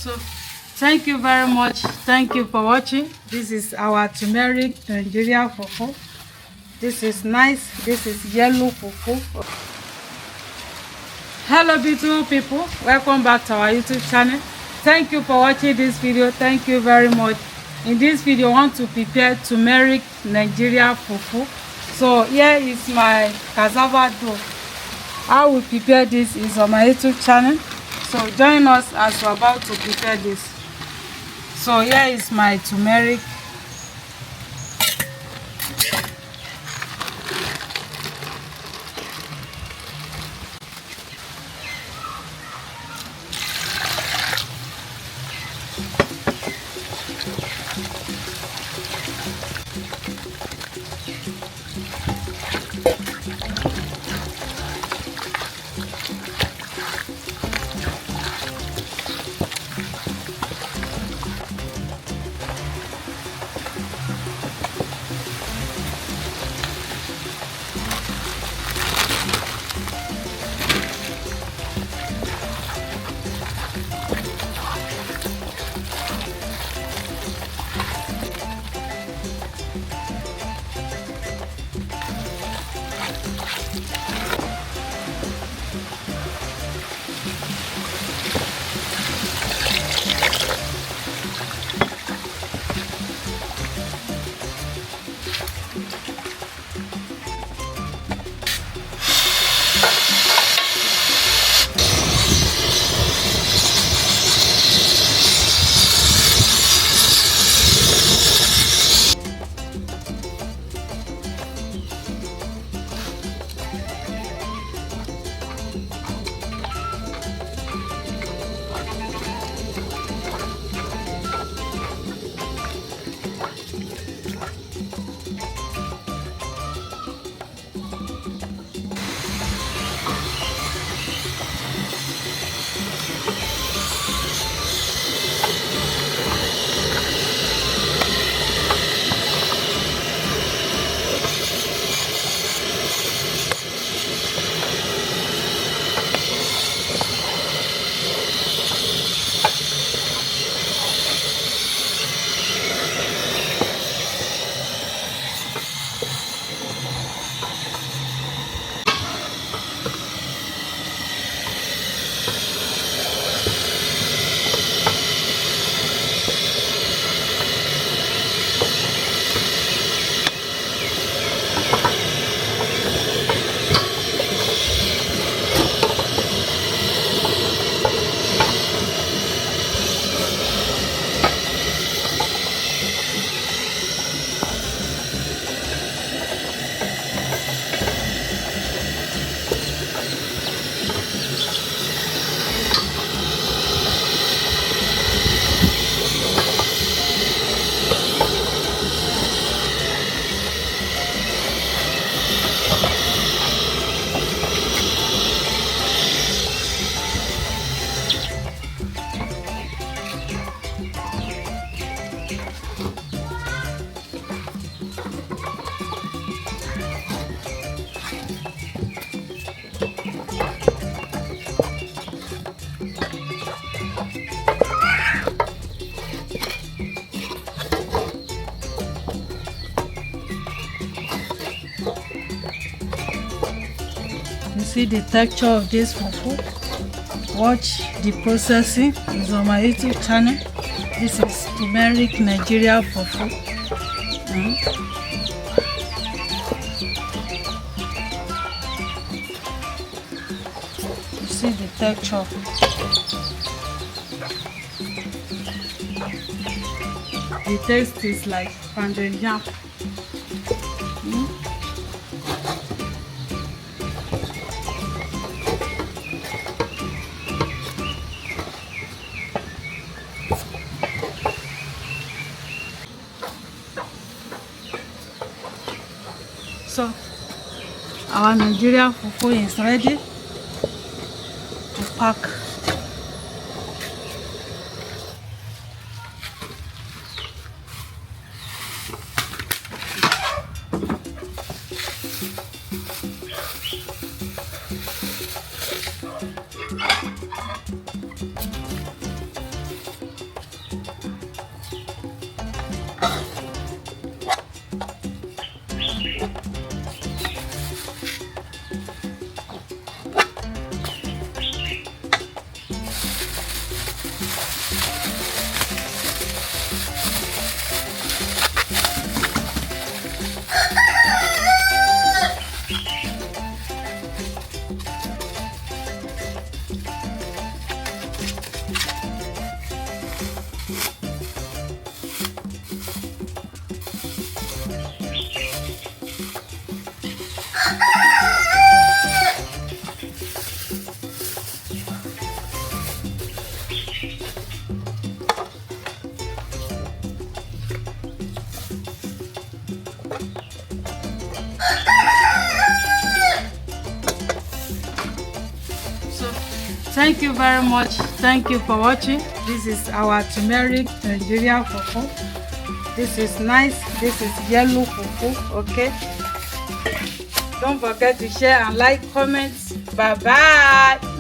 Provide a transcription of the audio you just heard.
So thank you very much. Thank you for watching. This is our turmeric Nigeria fufu. This is nice. This is yellow fufu. Hello beautiful people, welcome back to our YouTube channel. Thank you for watching this video. Thank you very much. In this video I want to prepare turmeric Nigeria fufu. So here is my cassava dough. How we prepare this is on my YouTube channel, so join us as we're about to prepare this. So here is my turmeric. You see the texture of this fufu. Watch the processing. It's on my YouTube channel. This is turmeric Nigeria fufu. You see the texture. The taste is like pounded yam. So our Nigeria fufu is ready to pack. Thank you very much. Thank you for watching. This is our turmeric Nigeria fufu. This is nice. This is yellow fufu. Okay. Don't forget to share and like, comment. Bye bye.